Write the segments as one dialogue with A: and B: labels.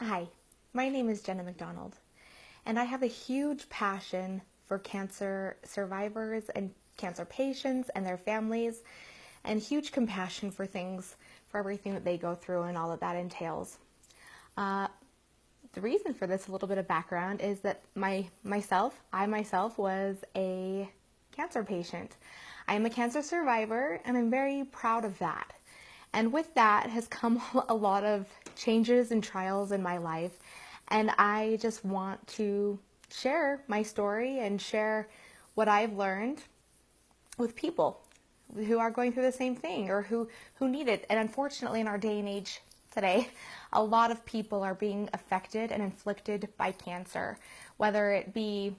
A: Hi, my name is Jenna McDonald, and I have a huge passion for cancer survivors and cancer patients and their families, and huge compassion for everything that they go through and all that that entails. Uh, the reason for this, a little bit of background, is that I myself was a cancer patient. I am a cancer survivor, and I'm very proud of that. And with that has come a lot of changes and trials in my life. And I just want to share my story and share what I've learned with people who are going through the same thing or who need it. And unfortunately, in our day and age today, a lot of people are being affected and inflicted by cancer, whether it be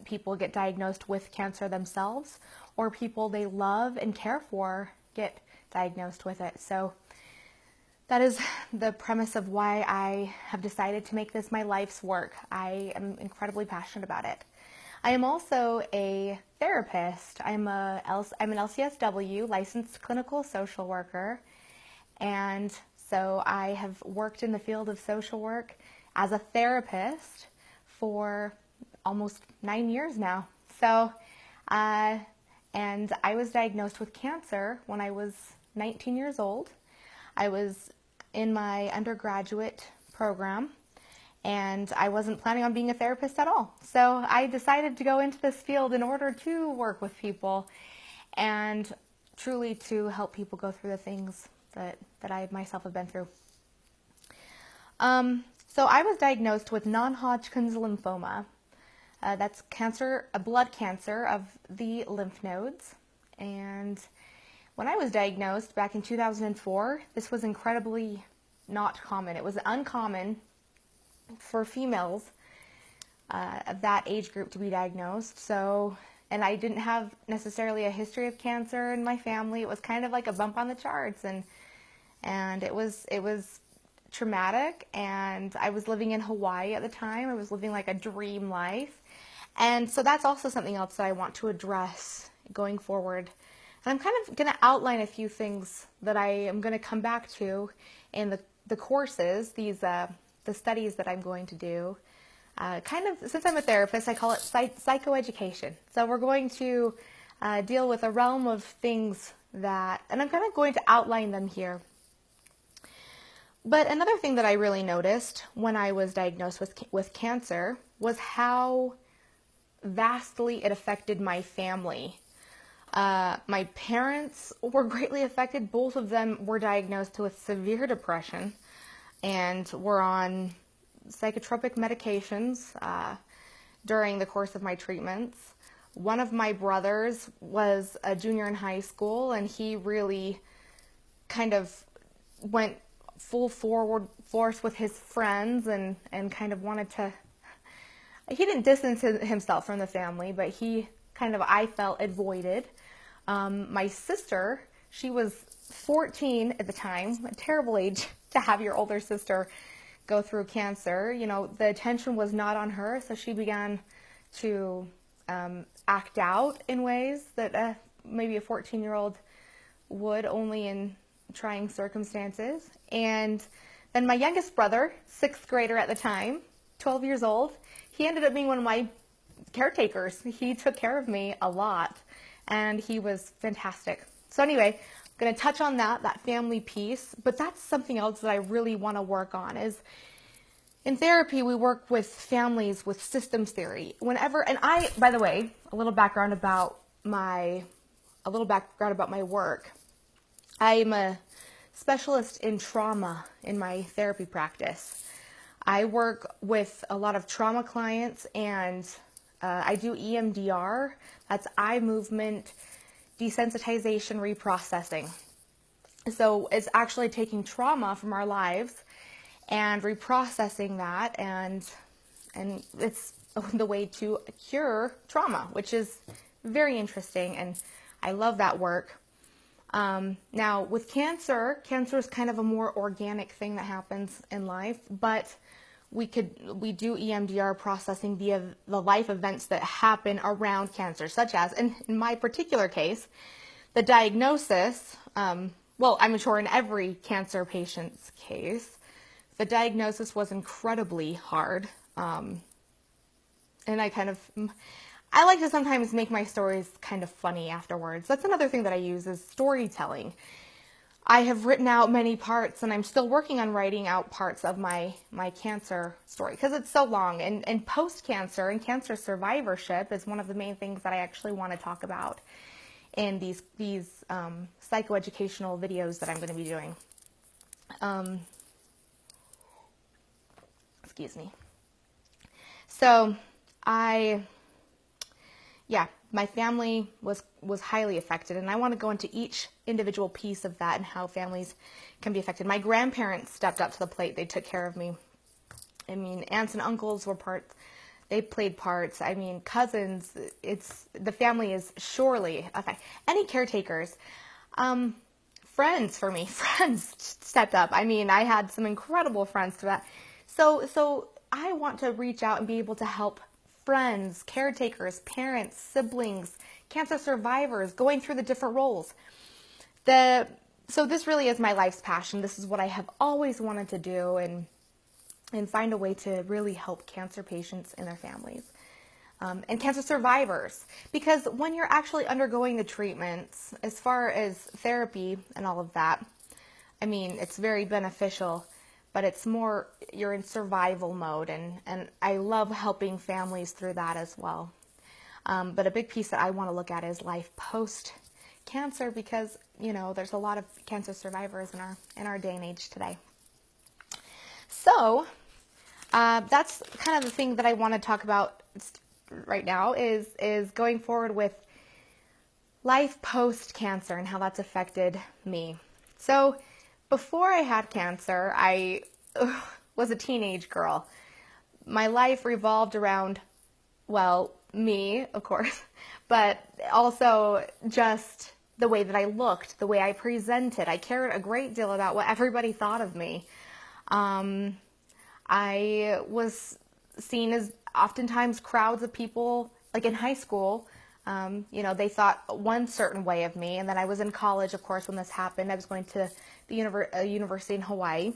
A: people get diagnosed with cancer themselves or people they love and care for get diagnosed with it. So that is the premise of why I have decided to make this my life's work. I am incredibly passionate about it. I am also a therapist. I'm an LCSW, licensed clinical social worker, and so I have worked in the field of social work as a therapist for almost 9 years now. And I was diagnosed with cancer when I was 19 years old. I was in my undergraduate program, and I wasn't planning on being a therapist at all. So I decided to go into this field in order to work with people and truly to help people go through the things that I myself have been through. So I was diagnosed with non-Hodgkin's lymphoma. That's cancer, a blood cancer of the lymph nodes. And when I was diagnosed back in 2004, this was incredibly not common. It was uncommon for females of that age group to be diagnosed. So, and I didn't have necessarily a history of cancer in my family. It was kind of like a bump on the charts, and it was traumatic. And I was living in Hawaii at the time. I was living like a dream life. And so that's also something else that I want to address going forward. And I'm kind of going to outline a few things that I am going to come back to in the courses, the studies that I'm going to do. Kind of, since I'm a therapist, I call it psychoeducation. So we're going to deal with a realm of things that, and I'm kind of going to outline them here. But another thing that I really noticed when I was diagnosed with cancer was how vastly it affected my family. My parents were greatly affected. Both of them were diagnosed with severe depression and were on psychotropic medications during the course of my treatments. One of my brothers was a junior in high school, and he really kind of went full forward force with his friends and kind of wanted to, he didn't distance himself from the family, but he kind of, I felt, avoided. My sister, she was 14 at the time, a terrible age to have your older sister go through cancer. You know, the attention was not on her, so she began to act out in ways that maybe a 14-year-old would, only in trying circumstances. And then my youngest brother, 6th grader at the time, 12 years old, he ended up being one of my caretakers. He took care of me a lot, and he was fantastic. So anyway, I'm going to touch on that family piece, but that's something else that I really want to work on. Is in therapy, we work with families with systems theory. And I, by the way, a little background about my work. I'm a specialist in trauma in my therapy practice. I work with a lot of trauma clients, and I do EMDR. That's eye movement desensitization reprocessing. So it's actually taking trauma from our lives and reprocessing that, and it's the way to cure trauma, which is very interesting, and I love that work. Now, with cancer is kind of a more organic thing that happens in life, but we do EMDR processing via the life events that happen around cancer, such as, in my particular case, the diagnosis, well, I'm sure in every cancer patient's case, The diagnosis was incredibly hard. And I like to sometimes make my stories kind of funny afterwards. That's another thing that I use is storytelling. I have written out many parts, and I'm still working on writing out parts of my cancer story because it's so long. And post-cancer and cancer survivorship is one of the main things that I actually want to talk about in these psychoeducational videos that I'm going to be doing. Excuse me. So my family was highly affected, and I want to go into each individual piece of that and how families can be affected. My grandparents stepped up to the plate. They took care of me. I mean, aunts and uncles were they played parts. I mean, cousins, the family is surely affected. Any caretakers, friends for me, friends stepped up. I mean, I had some incredible friends through that. So I want to reach out and be able to help friends, caretakers, parents, siblings, cancer survivors, going through the different roles. So this really is my life's passion. This is what I have always wanted to do and find a way to really help cancer patients and their families. And cancer survivors. Because when you're actually undergoing the treatments, as far as therapy and all of that, I mean, it's very beneficial, but it's more, you're in survival mode, and I love helping families through that as well. But a big piece that I want to look at is life post-cancer, because, you know, there's a lot of cancer survivors in our day and age today. So, that's kind of the thing that I want to talk about right now is going forward with life post-cancer and how that's affected me. So, before I had cancer, I was a teenage girl. My life revolved around, well, me, of course, but also just the way that I looked, the way I presented. I cared a great deal about what everybody thought of me. I was seen as oftentimes crowds of people, like in high school, you know, they thought one certain way of me. And then I was in college, of course, when this happened. I was going to the university in Hawaii.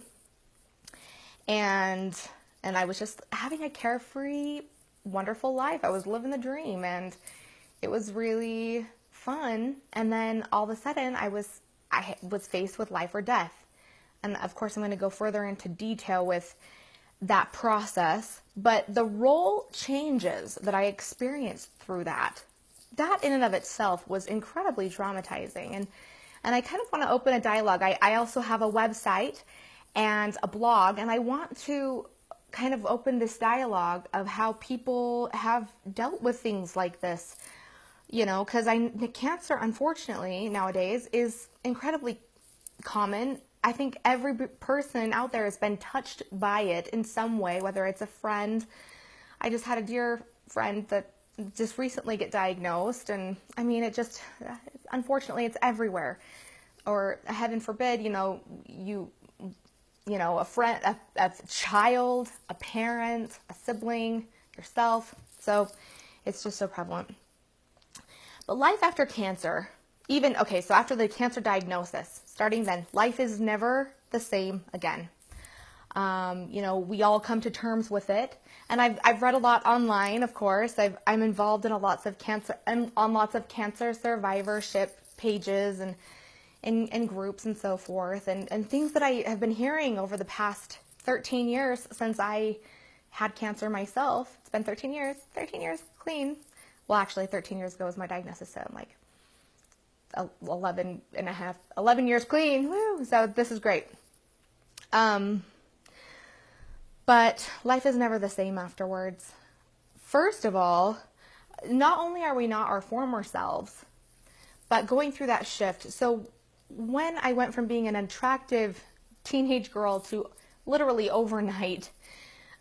A: And I was just having a carefree, wonderful life. I was living the dream, and it was really fun. And then all of a sudden I was faced with life or death. And of course, I'm going to go further into detail with that process, but the role changes that I experienced through that in and of itself was incredibly traumatizing. And I kind of want to open a dialogue. I also have a website and a blog, and I want to kind of open this dialogue of how people have dealt with things like this, you know, because cancer, unfortunately, nowadays is incredibly common. I think every person out there has been touched by it in some way, whether it's a friend. I just had a dear friend that just recently get diagnosed, and I mean, unfortunately, it's everywhere. Or heaven forbid, you know, a friend, a child, a parent, a sibling, yourself. So it's just so prevalent. But life after cancer, so after the cancer diagnosis, starting then, life is never the same again. You know, we all come to terms with it. And I've read a lot online, of course. I'm involved in lots of cancer survivorship pages and groups and so forth, and things that I have been hearing over the past 13 years since I had cancer myself. It's been 13 years clean. Well, actually 13 years ago was my diagnosis, so I'm like 11 years clean. Woo! So this is great. But life is never the same afterwards. First of all, not only are we not our former selves, but going through that shift. So when I went from being an attractive teenage girl to literally overnight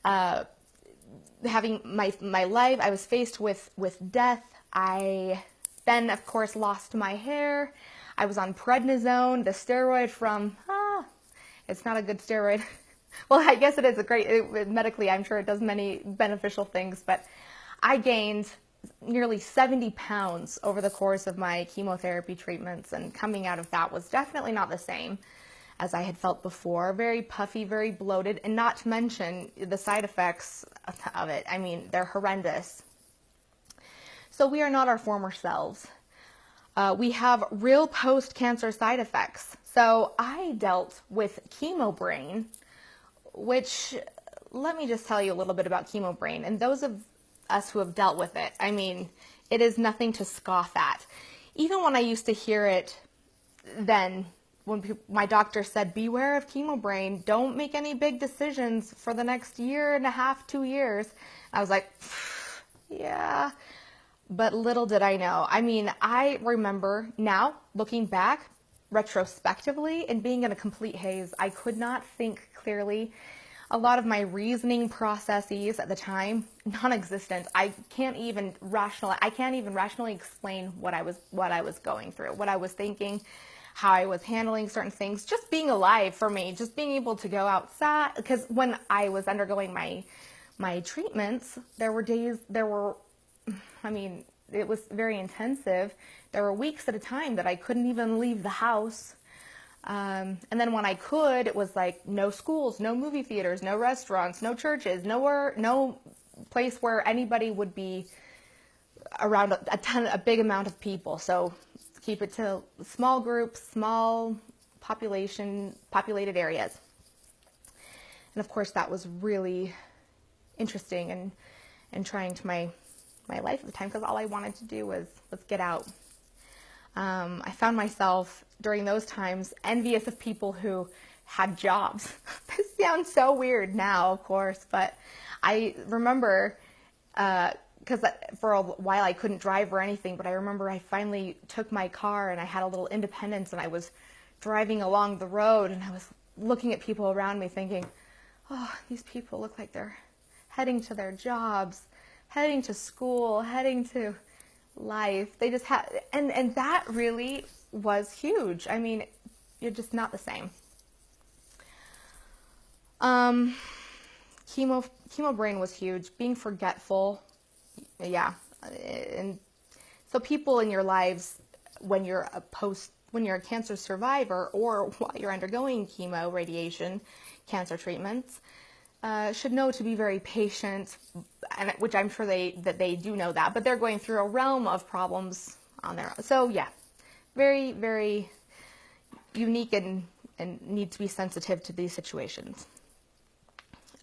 A: having my life, I was faced with death. I then, of course, lost my hair. I was on prednisone, the steroid from, it's not a good steroid. Well, I guess it is medically, I'm sure it does many beneficial things, but I gained nearly 70 pounds over the course of my chemotherapy treatments, and coming out of that was definitely not the same. as I had felt before. Very puffy, very bloated, and not to mention the side effects of it. I mean, they're horrendous. So we are not our former selves. We have real post-cancer side effects. So I dealt with chemo brain, which, let me just tell you a little bit about chemo brain. And those of us who have dealt with it, I mean, it is nothing to scoff at. Even when I used to hear it then, when my doctor said, beware of chemo brain, don't make any big decisions for the next year and a half, 2 years. I was like, yeah. But little did I know. I mean, I remember now, looking back, retrospectively, and being in a complete haze, I could not think clearly. A lot of my reasoning processes at the time, non-existent. I can't even rationally explain what I was going through, what I was thinking, how I was handling certain things. Just being alive for me, just being able to go outside. Because when I was undergoing my treatments, it was very intensive. There were weeks at a time that I couldn't even leave the house. And then when I could, it was like no schools, no movie theaters, no restaurants, no churches, no place where anybody would be around a big amount of people. So keep it to small groups, small populated areas. And of course that was really interesting and trying to my life at the time, because all I wanted to do was get out. I found myself during those times envious of people who had jobs. This sounds so weird now, of course, but I remember, because for a while I couldn't drive or anything, but I remember I finally took my car and I had a little independence, and I was driving along the road and I was looking at people around me thinking, oh, these people look like they're heading to their jobs, heading to school, heading to life. They just had, and that really was huge. I mean, you're just not the same. Chemo brain was huge. Being forgetful, yeah. And so people in your lives, when you're a cancer survivor, or while you're undergoing chemo, radiation, cancer treatments, should know to be very patient, and which I'm sure that they do know that, but they're going through a realm of problems on their own. So yeah, very, very unique and need to be sensitive to these situations.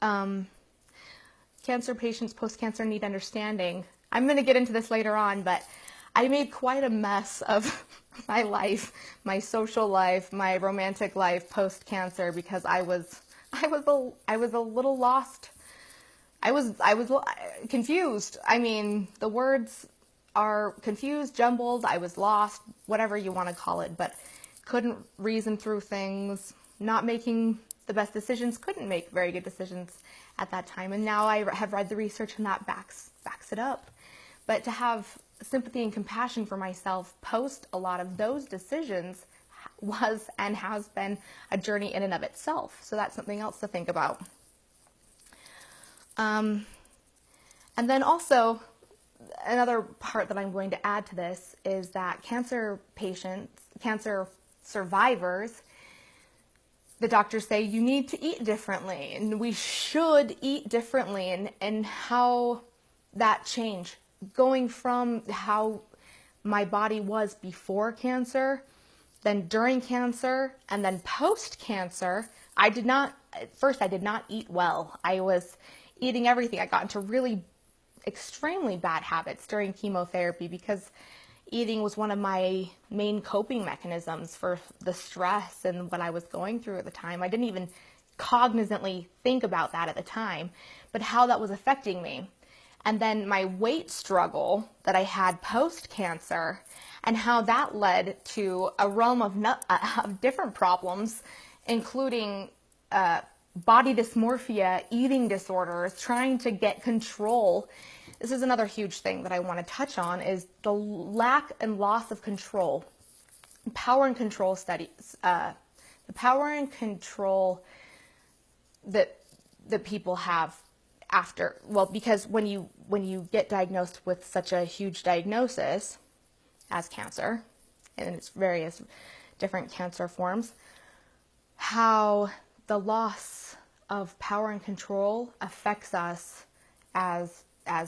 A: Cancer patients post-cancer need understanding. I'm going to get into this later on, but I made quite a mess of my life, my social life, my romantic life post-cancer, because I was a little lost. I was confused. I mean, the words are confused, jumbled. I was lost, whatever you want to call it, but couldn't reason through things, not making the best decisions, couldn't make very good decisions at that time. And now I have read the research and that backs it up. But to have sympathy and compassion for myself post a lot of those decisions was and has been a journey in and of itself. So that's something else to think about. And then also, another part that I'm going to add to this is that cancer patients, cancer survivors, the doctors say you need to eat differently, and we should eat differently, and how that changed, going from how my body was before cancer, then during cancer, and then post-cancer. At first I did not eat well. I was eating everything. I got into really extremely bad habits during chemotherapy because eating was one of my main coping mechanisms for the stress and what I was going through at the time. I didn't even cognizantly think about that at the time, but how that was affecting me. And then my weight struggle that I had post-cancer, and how that led to a realm of different problems, including body dysmorphia, eating disorders, trying to get control. This is another huge thing that I want to touch on, is the lack and loss of control. Power and control studies, the power and control that people have after, well, because when you get diagnosed with such a huge diagnosis as cancer, and its various different cancer forms, how the loss of power and control affects us as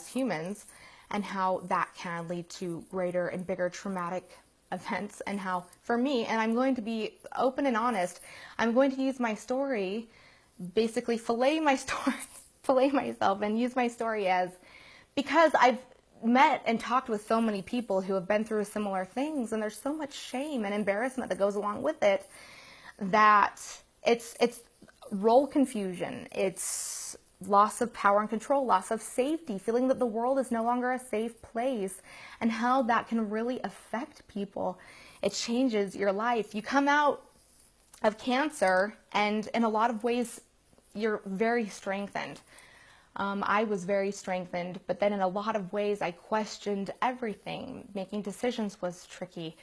A: humans, and how that can lead to greater and bigger traumatic events. And how, for me, and I'm going to be open and honest, I'm going to use my story, basically fillet my story, fillet myself and use my story as, because I've met and talked with so many people who have been through similar things, and there's so much shame and embarrassment that goes along with it, that it's role confusion, it's loss of power and control, loss of safety, feeling that the world is no longer a safe place, and how that can really affect people. It changes your life. You come out of cancer, and in a lot of ways, you're very strengthened. I was very strengthened, but then in a lot of ways, I questioned everything. Making decisions was tricky.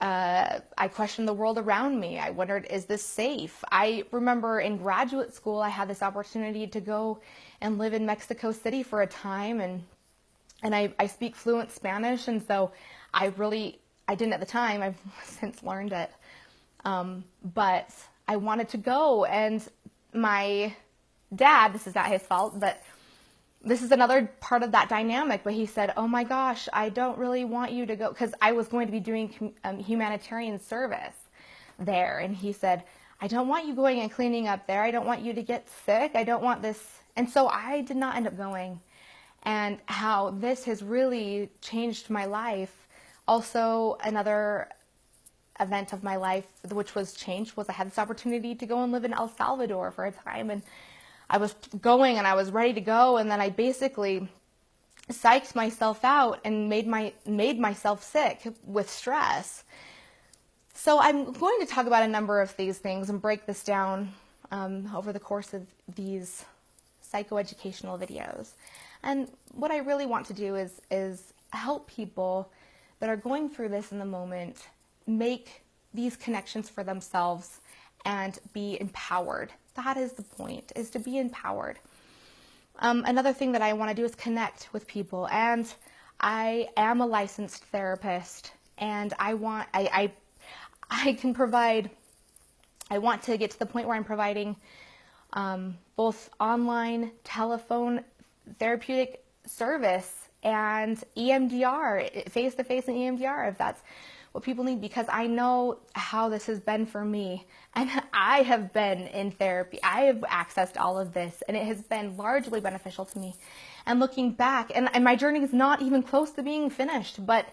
A: I questioned the world around me. I wondered, is this safe? I remember in graduate school, I had this opportunity to go and live in Mexico City for a time, and I speak fluent Spanish, and so I didn't at the time. I've since learned it. But I wanted to go, and my dad, this is not his fault, but this is another part of that dynamic, but he said, oh my gosh, I don't really want you to go, because I was going to be doing humanitarian service there. And he said, I don't want you going and cleaning up there. I don't want you to get sick. I don't want this. And so I did not end up going. And how this has really changed my life. Also, another event of my life which was changed was I had this opportunity to go and live in El Salvador for a time, and I was going and I was ready to go, and then I basically psyched myself out and made myself sick with stress. So I'm going to talk about a number of these things and break this down over the course of these psychoeducational videos. And what I really want to do is help people that are going through this in the moment make these connections for themselves and be empowered. That is the point, is to be empowered. Another thing that I want to do is connect with people, and I am a licensed therapist, and I want to get to the point where I'm providing both online, telephone, therapeutic service, and EMDR, face-to-face and EMDR, if that's what people need, because I know how this has been for me, and I have been in therapy. I have accessed all of this, and it has been largely beneficial to me. And looking back, and my journey is not even close to being finished, but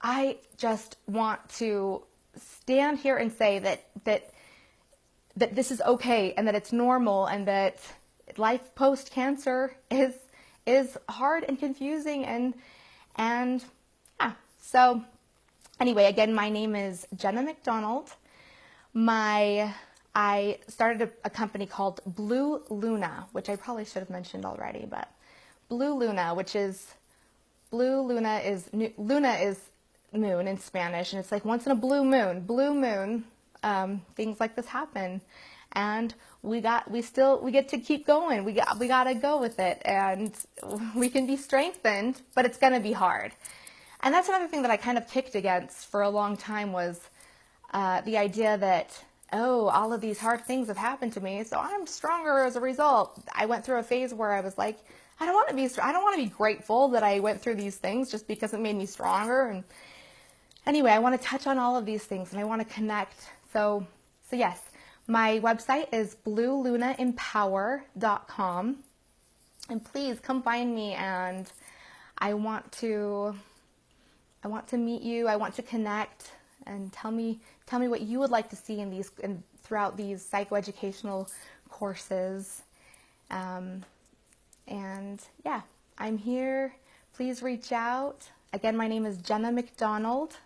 A: I just want to stand here and say that this is okay, and that it's normal, and that life post-cancer is hard and confusing, and yeah, so anyway, again, my name is Jenna McDonald. I started a company called Blue Luna, which I probably should have mentioned already, but Blue Luna, Luna is moon in Spanish, and it's like once in a blue moon, things like this happen, and we get to keep going. We got to go with it, and we can be strengthened, but it's going to be hard. And that's another thing that I kind of kicked against for a long time, was the idea that, oh, all of these hard things have happened to me, so I'm stronger as a result. I went through a phase where I was like, I don't want to be grateful that I went through these things just because it made me stronger. And anyway, I want to touch on all of these things, and I want to connect. So yes, my website is bluelunaempower.com, and please come find me, and I want to meet you. I want to connect, and tell me what you would like to see throughout these psychoeducational courses. And yeah, I'm here. Please reach out. Again, my name is Jenna McDonald.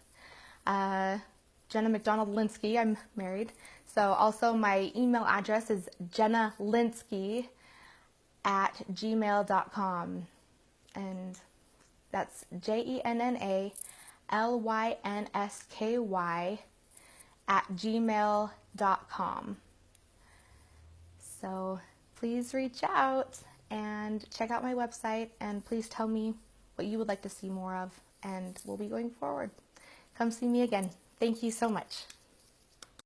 A: Jenna McDonald Linsky. I'm married. So also my email address is jennalinsky@gmail.com. And that's JENNALYNSKY@gmail.com. So please reach out and check out my website, and please tell me what you would like to see more of, and we'll be going forward. Come see me again. Thank you so much.